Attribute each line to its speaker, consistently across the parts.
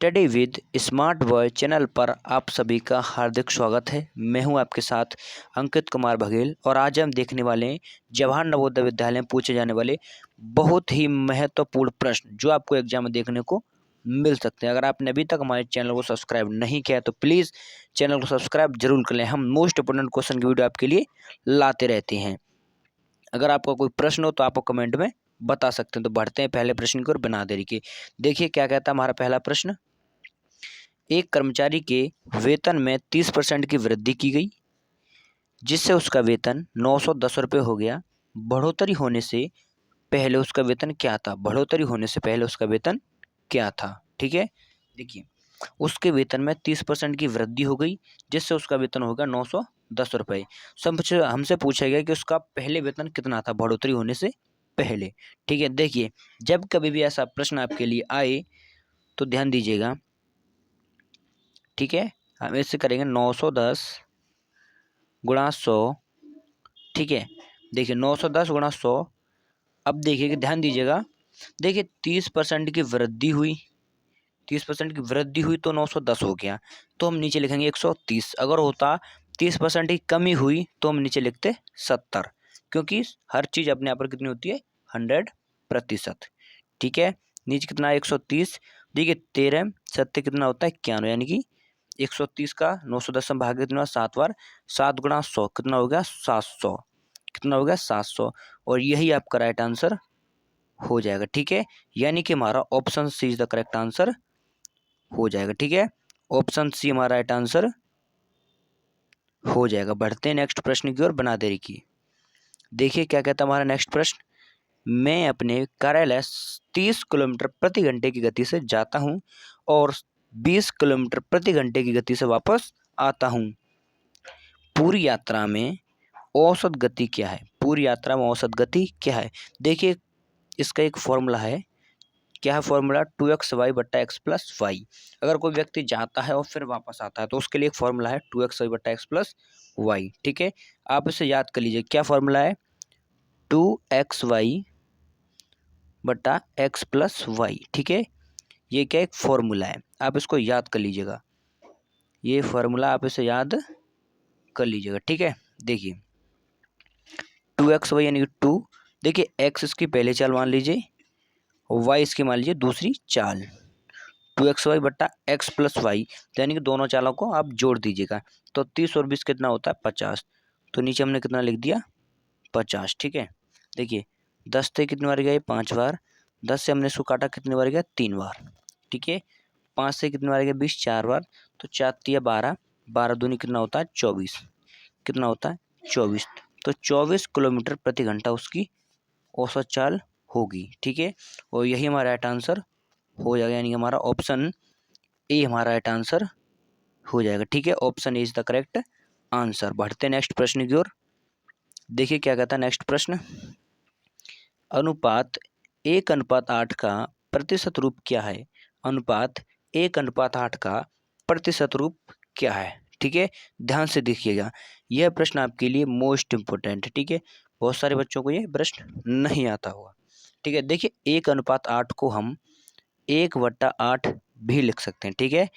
Speaker 1: Study with smart boy channel पर आप सभी का हार्दिक स्वागत है। मैं हूं आपके साथ अंकित कुमार बघेल और आज हम देखने वाले हैं जवाहर नवोदय विद्यालय में पूछे जाने वाले बहुत ही महत्वपूर्ण प्रश्न जो आपको एग्जाम में देखने को मिल सकते हैं। अगर आपने अभी तक हमारे चैनल को सब्सक्राइब नहीं किया तो प्लीज़ चैनल को सब्सक्राइब जरूर कर लें। हम मोस्ट इंपोर्टेंट क्वेश्चन की वीडियो आपके लिए लाते रहते हैं। अगर आपका कोई प्रश्न हो तो आप कमेंट में बता सकते हैं। तो बढ़ते हैं पहले प्रश्न की ओर बिना देरी के। देखिए क्या कहता है हमारा पहला प्रश्न। एक कर्मचारी के वेतन में 30% की वृद्धि की गई जिससे उसका वेतन 910 रुपये हो गया। बढ़ोतरी होने से पहले उसका वेतन क्या था? बढ़ोतरी होने से पहले उसका वेतन क्या था? ठीक है, देखिए उसके वेतन में 30% की वृद्धि हो गई जिससे उसका वेतन होगा 910 रुपये। हमसे पूछा गया कि उसका पहले वेतन कितना था बढ़ोतरी होने से पहले। ठीक है, देखिए जब कभी भी ऐसा प्रश्न आपके लिए आए तो ध्यान दीजिएगा। ठीक है, हम इससे करेंगे 910 गुणा 100। ठीक है, देखिए 910 गुणा 100। अब देखिए कि ध्यान दीजिएगा, देखिए 30% की वृद्धि हुई, 30% की वृद्धि हुई तो 910 हो गया, तो हम नीचे लिखेंगे 130। अगर होता 30% की कमी हुई तो हम नीचे लिखते 70, क्योंकि हर चीज़ अपने यहाँ पर कितनी होती है 100%। ठीक है, नीचे कितना है 130। देखिए 13 सत्य कितना होता है 91, यानी कि 130 का 910 में भाग कितना 7 बार, 7 गुणा 100 कितना हो गया 700, कितना हो गया 700। और यही आपका राइट आंसर हो जाएगा। ठीक है, यानी कि हमारा option C is the correct answer हो जाएगा। ठीक है, ऑप्शन सी हमारा राइट आंसर हो जाएगा। बढ़ते हैं नेक्स्ट प्रश्न की ओर बिना देरी की। देखिए क्या कहता है हमारा नेक्स्ट प्रश्न। मैं अपने कार्यालय 30 किलोमीटर प्रति घंटे की गति से जाता हूँ और 20 किलोमीटर प्रति घंटे की गति से वापस आता हूँ। पूरी यात्रा में औसत गति क्या है? पूरी यात्रा में औसत गति क्या है? देखिए इसका एक फॉर्मूला है। क्या है फॉर्मूला? 2xy बट्टा x प्लस वाई। अगर कोई व्यक्ति जाता है और फिर वापस आता है तो उसके लिए एक फॉर्मूला है 2xy बट्टा x प्लस वाई। ठीक है, आप इसे याद कर लीजिए। क्या फॉर्मूला है? 2xy बट्टा x प्लस वाई। ठीक है, ये क्या एक फॉर्मूला है, आप इसको याद कर लीजिएगा। ये फॉर्मूला आप इसे याद कर लीजिएगा। ठीक है, देखिए 2xy यानी कि 2, देखिए x इसकी पहली चाल मान लीजिए, वाई इसकी मान लीजिए दूसरी चाल। 2xy बट्टा x प्लस वाई, यानी कि दोनों चालों को आप जोड़ दीजिएगा। तो 30 और 20 कितना होता है 50, तो नीचे हमने कितना लिख दिया 50। ठीक है, देखिए 10 से कितनी बार गया 5 बार, 10 से हमने इसको काटा कितनी बार गया 3 बार। ठीक है, 5 से कितनी बार गया 20 4 बार, तो 4 तिया 12, 12 दूनी कितना होता है 24, कितना होता है 24। तो 24 किलोमीटर प्रति घंटा उसकी औसत चाल होगी। ठीक है, और यही हमारा राइट आंसर हो जाएगा, यानी हमारा ऑप्शन ए हमारा राइट आंसर हो जाएगा। ठीक है, option A is the correct answer. बढ़ते नेक्स्ट प्रश्न की ओर। देखिए क्या कहता है नेक्स्ट प्रश्न। अनुपात 1:8 का प्रतिशत रूप क्या है? अनुपात 1:8 का प्रतिशत रूप क्या है? ठीक है, ध्यान से देखिएगा, यह प्रश्न आपके लिए मोस्ट इंपोर्टेंट है। ठीक है, बहुत सारे बच्चों को यह प्रश्न नहीं आता होगा। ठीक है, देखिए 1:8 को हम 1/8 भी लिख सकते हैं। ठीक है,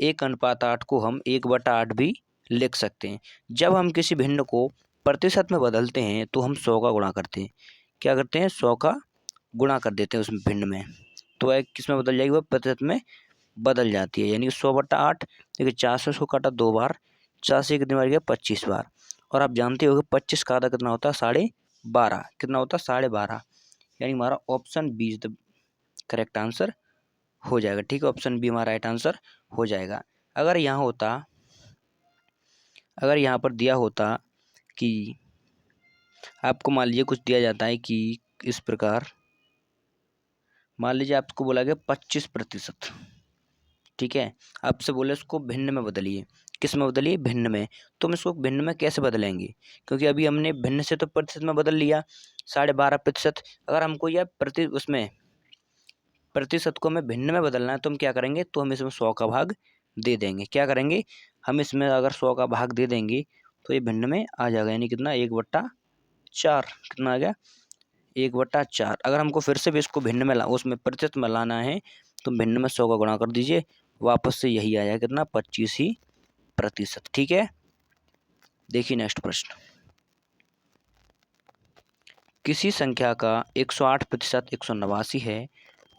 Speaker 1: 1:8 को हम 1/8 भी लिख सकते हैं। जब हम किसी भिन्न को प्रतिशत में बदलते हैं तो हम 100 का गुणा करते हैं। क्या करते हैं 100 का गुणा कर देते हैं उस भिन्न में, तो एक किस में बदल जाएगी वो प्रतिशत में बदल जाती है, यानी कि 100/8। देखिए 4 से उसको काटा 2 बार, 4 से कितनी बार गया 25 बार। और आप जानते हो कि 25 का आधा कितना होता है 12.5, कितना होता है 12.5, यानी हमारा option B is the correct answer हो जाएगा। ठीक है, ऑप्शन बी हमारा राइट आंसर हो जाएगा। अगर यहाँ होता, अगर यहाँ पर दिया होता कि आपको मान लीजिए कुछ दिया जाता है कि इस प्रकार, मान लीजिए आपको बोला गया 25%। ठीक है, आपसे बोले इसको भिन्न में बदलिए, किस में बदलिए भिन्न में, तो हम इसको भिन्न में कैसे बदलेंगे? क्योंकि अभी हमने भिन्न से तो प्रतिशत में बदल लिया 12.5%। अगर हमको यह उसमें प्रतिशत को हमें भिन्न में बदलना है तो हम क्या करेंगे, तो हम इसमें 100 का भाग दे देंगे। क्या करेंगे, हम इसमें अगर 100 का भाग दे देंगे तो ये भिन्न में आ जाएगा, यानी कितना 1/4, कितना आ गया 1/4। अगर हमको फिर से भी इसको भिन्न में उसमें प्रतिशत में लाना है तो भिन्न में 100 का गुणा कर दीजिए वापस से यही आया कितना 25%। ठीक है, देखिए नेक्स्ट प्रश्न। किसी संख्या का 108% 189 है,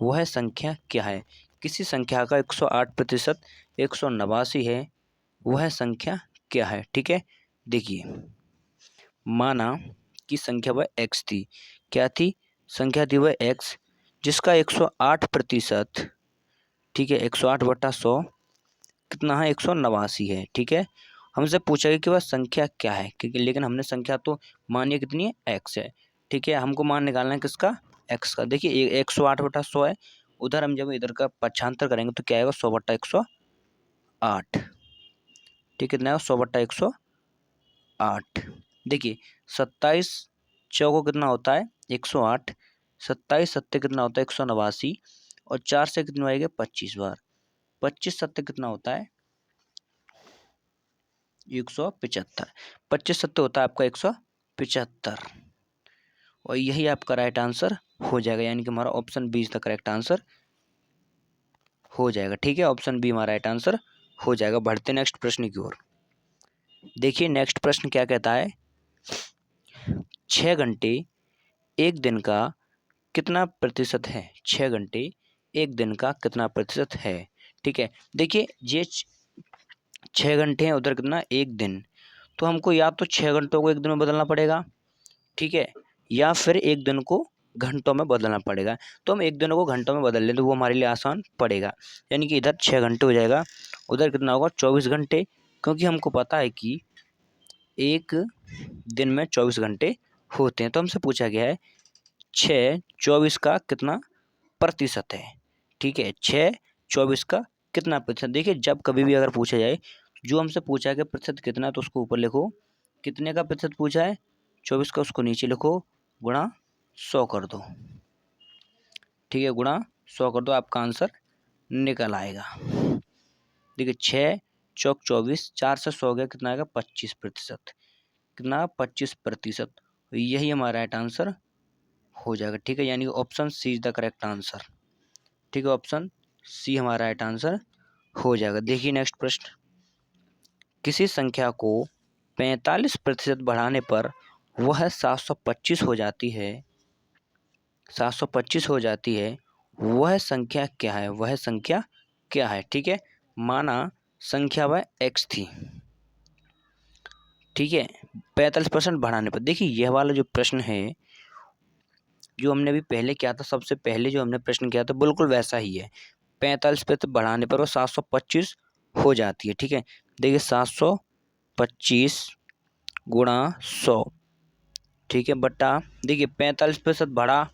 Speaker 1: वह संख्या क्या है? किसी संख्या का 108% 189 है, वह संख्या क्या है? ठीक है, देखिए माना कि संख्या वह x थी। क्या थी? संख्या थी वह x, जिसका 108%, ठीक है, 108/100 कितना है? 189 है। ठीक है, हमसे पूछा गया कि वह संख्या क्या है, क्योंकि लेकिन हमने संख्या तो मानिए कितनी है? x है। ठीक है, हमको मान निकालना है किसका? x का। देखिए 108/100 है, उधर हम जब इधर का पक्षांतर करेंगे तो क्या आएगा? 100/108। ठीक है, कितना है? 100/108। देखिए 27 चौको कितना होता है? 108। 27 सत्ते कितना होता है? 189। और 4 से कितनी आएगी? 25 बार। 25 सत्ते कितना होता है? 175। 25 सत्ते होता है आपका 175, और यही आपका राइट आंसर हो जाएगा, यानी कि हमारा option B is the correct answer हो जाएगा। ठीक है, ऑप्शन बी हमारा राइट आंसर हो जाएगा। बढ़ते नेक्स्ट प्रश्न की ओर। देखिए नेक्स्ट प्रश्न क्या कहता है? 6 घंटे एक दिन का कितना प्रतिशत है? 6 घंटे एक दिन का कितना प्रतिशत है? ठीक है, देखिए ये 6 घंटे हैं, उधर कितना? एक दिन। तो हमको या तो 6 घंटों को एक दिन में बदलना पड़ेगा, ठीक है, या फिर एक दिन को घंटों में बदलना पड़ेगा। तो हम एक दिनों को घंटों में बदल लें तो वो हमारे लिए आसान पड़ेगा, यानी कि इधर 6 घंटे हो जाएगा, उधर कितना होगा? 24 घंटे, क्योंकि हमको पता है कि एक दिन में 24 घंटे होते हैं। तो हमसे पूछा गया है 6 24 का कितना प्रतिशत है? ठीक है, 6 24 का कितना प्रतिशत? देखिए जब कभी भी अगर पूछा जाए, जो हमसे पूछा है कि प्रतिशत कितना है, तो उसको ऊपर लिखो। कितने का प्रतिशत पूछा है? 24 का, उसको नीचे लिखो, गुणा 100 कर दो। ठीक है, गुणा 100 कर दो, आपका आंसर निकल आएगा। देखिए 6 चौक 24, 4 से 100 गया, कितना आएगा? 25%। कितना? 25%। यही हमारा राइट आंसर हो जाएगा। ठीक है, यानी कि option C is the correct answer. ठीक है, ऑप्शन सी हमारा राइट आंसर हो जाएगा। देखिए नेक्स्ट प्रश्न। किसी संख्या को 45% बढ़ाने पर वह 725 हो जाती है, 725 हो जाती है, वह संख्या क्या है? वह संख्या क्या है? ठीक है, माना संख्या वह x थी, ठीक है, 45% बढ़ाने पर। देखिए यह वाला जो प्रश्न है, जो हमने अभी पहले किया था, सबसे पहले जो हमने प्रश्न किया था, बिल्कुल वैसा ही है। 45% बढ़ाने पर वो 725 हो जाती है। ठीक है, देखिए 725 गुणा 100, ठीक है, बटा, देखिए 45% बढ़ा,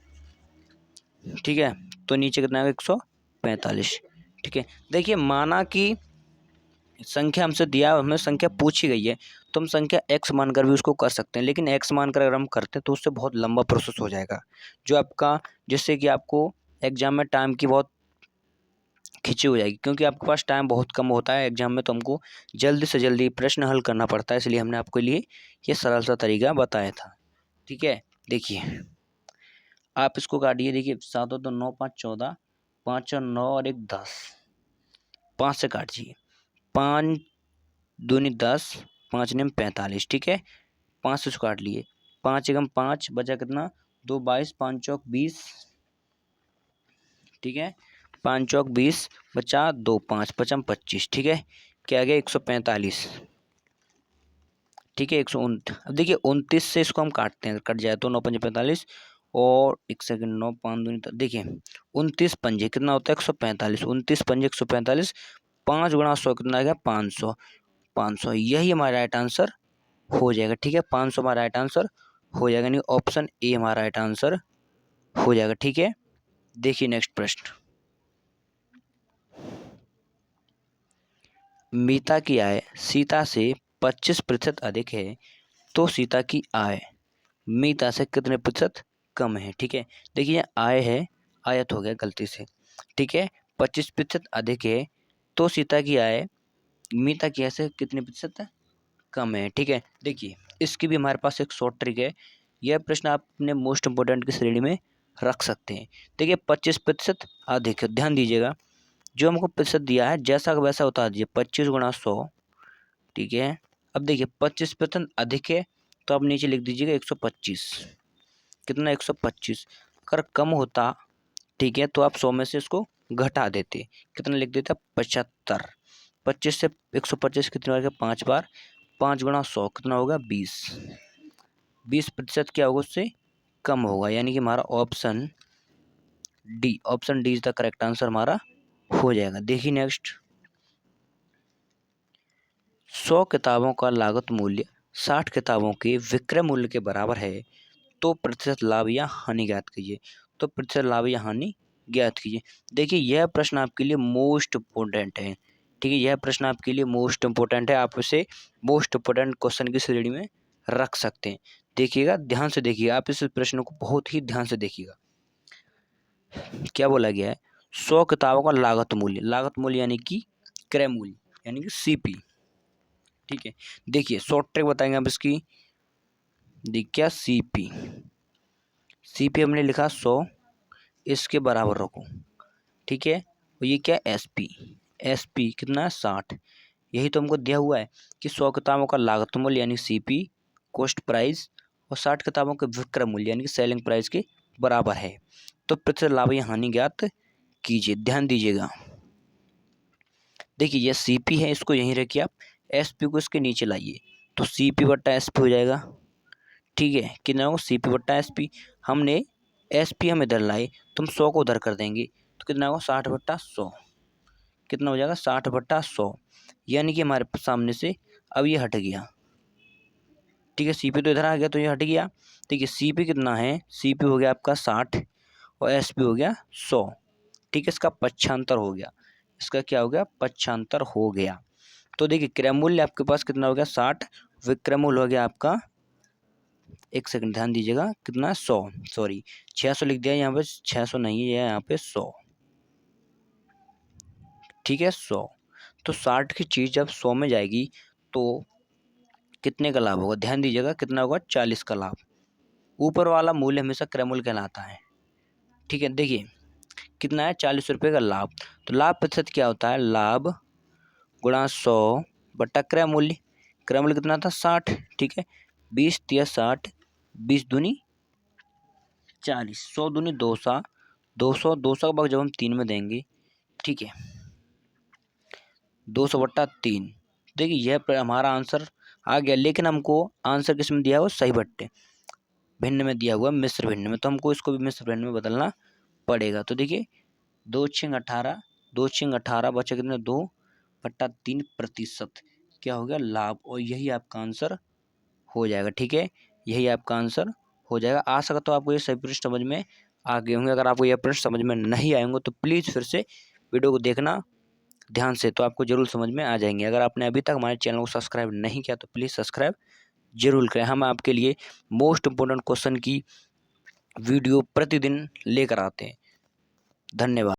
Speaker 1: ठीक है, तो नीचे कितना है? 145। ठीक है, देखिए माना कि संख्या हमसे दिया, हमें संख्या पूछी गई है, तो हम संख्या x मानकर भी उसको कर सकते हैं, लेकिन x मानकर अगर हम करते हैं तो उससे बहुत लंबा प्रोसेस हो जाएगा, जो आपका, जिससे कि आपको एग्जाम में टाइम की बहुत खिंची हो जाएगी, क्योंकि आपके पास टाइम बहुत कम होता है एग्जाम में, तो हमको जल्दी से जल्दी प्रश्न हल करना पड़ता है, इसलिए हमने आपके लिए ये सरल सा तरीका बताया था। ठीक है, देखिए आप इसको काटिए। देखिए 7 और 2 9, 5 14, 5 और 9 और 1 10, 5 से काटिए। 5 दूनी 10, 5 नेम 45। ठीक है, 5 से काट लिए, 5 एकम 5, बचा कितना? 2 22, 5 चौक 20, ठीक है, 5 चौक 20, बचा 2 5 पचम 25। ठीक है, क्या गया? 145। ठीक है, 129। अब देखिए 29 से इसको हम काटते हैं, कट जाए तो 9 5 45, और 1 सेकंड, 9 5 दूनी, देखिए 29 पंजे कितना होता है? 145। 29 पंजे 145, 5 गुणा 100 कितना आ गया? 500। 500 यही हमारा राइट आंसर हो जाएगा। ठीक है, 500 हमारा राइट आंसर हो जाएगा, यानी ऑप्शन ए हमारा राइट आंसर हो जाएगा। ठीक है, देखिए नेक्स्ट प्रश्न। मीता की आय सीता से 25% अधिक है, तो सीता की आय मीता से कितने प्रतिशत कम है? ठीक है, देखिए ये आय है, आयत हो गया गलती से। ठीक है, 25% अधिक है, तो सीता की आय मीता की आय से कितने प्रतिशत कम है? ठीक है, देखिए इसकी भी हमारे पास एक शॉर्ट ट्रिक है, यह प्रश्न आप अपने मोस्ट इम्पोर्टेंट की श्रेणी में रख सकते हैं। देखिए 25% अधिक है, ध्यान दीजिएगा, जो हमको प्रतिशत दिया है जैसा का वैसा उतार दीजिए, 25 गुणा 100, ठीक है। अब देखिए 25% अधिक है तो आप नीचे लिख दीजिएगा 125, कितना 125। अगर कम होता, ठीक है, तो आप 100 में से इसको घटा देते, कितना लिख देते 75। 25 से 125 कितनी बार, 5 बार, 5 गुणा 100 कितना होगा 20। 20% क्या होगा, उससे कम होगा, यानी कि हमारा option D is the correct answer हमारा हो जाएगा। देखिए नेक्स्ट, 100 किताबों का लागत मूल्य 60 किताबों के विक्रय मूल्य के बराबर है, तो प्रतिशत लाभ या हानि ज्ञात कीजिए। तो प्रतिशत लाभ या हानि ज्ञात कीजिए। देखिए यह प्रश्न आपके लिए मोस्ट इम्पोर्टेंट है, ठीक है, यह प्रश्न आपके लिए मोस्ट इम्पोर्टेंट है, आप इसे मोस्ट इम्पोर्टेंट क्वेश्चन की श्रेणी में रख सकते हैं। देखिएगा, ध्यान से देखिएगा, आप इस प्रश्न को बहुत ही ध्यान से देखिएगा। क्या बोला गया है, 100 किताबों का लागत मूल्य यानी कि क्रय मूल्य, यानी कि सीपी, ठीक है। देखिए शॉर्ट ट्रिक बताएंगे आप इसकी। देखिए सीपी हमने लिखा 100, इसके बराबर रखो, ठीक है। और ये क्या, एसपी कितना है 60, यही तो हमको दिया हुआ है कि 100 किताबों का लागत मूल्य यानी सीपी, कॉस्ट प्राइस, और 60 किताबों के विक्रय मूल्य यानी कि सेलिंग प्राइस के बराबर है। तो प्रतिशत लाभ या हानि ज्ञात कीजिए, ध्यान दीजिएगा। देखिए ये सीपी है, इसको यहीं रखिए आप, एसपी को इसके नीचे लाइए, तो सीपी बट्टा एसपी हो जाएगा, ठीक है। कितना होगा, सीपी बट्टा एसपी। हमने एसपी हम इधर लाए तो हम 100 को उधर कर देंगे, तो कितना होगा 60 बट्टा 100, कितना हो जाएगा 60 बट्टा 100, यानी कि हमारे सामने से अब ये हट गया, ठीक है। सीपी तो इधर आ गया तो ये हट गया, ठीक है। सीपी कितना है, सीपी हो गया आपका 60 और एसपी हो गया 100, ठीक है। इसका पक्षांतर हो गया, इसका क्या हो गया, पक्षांतर हो गया। तो देखिए क्रय मूल्य आपके पास कितना हो गया 60, विक्रय मूल्य हो गया आपका, एक सेकंड ध्यान दीजिएगा, कितना 100, सॉरी 600 लिख दिया यहाँ पे, 600 नहीं है यहाँ पे 100, ठीक है 100। तो 60 की चीज़ जब 100 में जाएगी तो कितने का लाभ होगा, ध्यान दीजिएगा, कितना होगा 40 का लाभ। ऊपर वाला मूल्य हमेशा क्रय मूल्य कहलाता है, ठीक है। देखिए कितना है 40 रुपये का लाभ, तो लाभ प्रतिशत क्या होता है, लाभ गुणा 100 बट्टा क्रय मूल्य, क्रय मूल्य कितना था 60, ठीक है। 20 तिया 60, 20 दूनी 40, 100 दूनी 200, 200 200 का भाग जब हम 3 में देंगे, ठीक है, 200 बट्टा 3। देखिए यह हमारा आंसर आ गया, लेकिन हमको आंसर किस में दिया है, वो सही बट्टे भिन्न में दिया हुआ, मिश्र भिन्न में, तो हमको इसको भी मिश्र भिन्न में बदलना पड़ेगा। तो देखिए 2 छिंग 18, 2 छिंग 18 बचा कितने 2 बट्टा 3 प्रतिशत, क्या हो गया लाभ, और यही आपका आंसर हो जाएगा, ठीक है, यही आपका आंसर हो जाएगा। आशा करता हूँ आपको ये सभी प्रश्न समझ में आ गए होंगे। अगर आपको यह प्रश्न समझ में नहीं आएंगे तो प्लीज़ फिर से वीडियो को देखना ध्यान से, तो आपको जरूर समझ में आ जाएंगे। अगर आपने अभी तक हमारे चैनल को सब्सक्राइब नहीं किया तो प्लीज़ सब्सक्राइब जरूर करें। हम आपके लिए मोस्ट इम्पोर्टेंट क्वेश्चन की वीडियो प्रतिदिन लेकर आते हैं। धन्यवाद।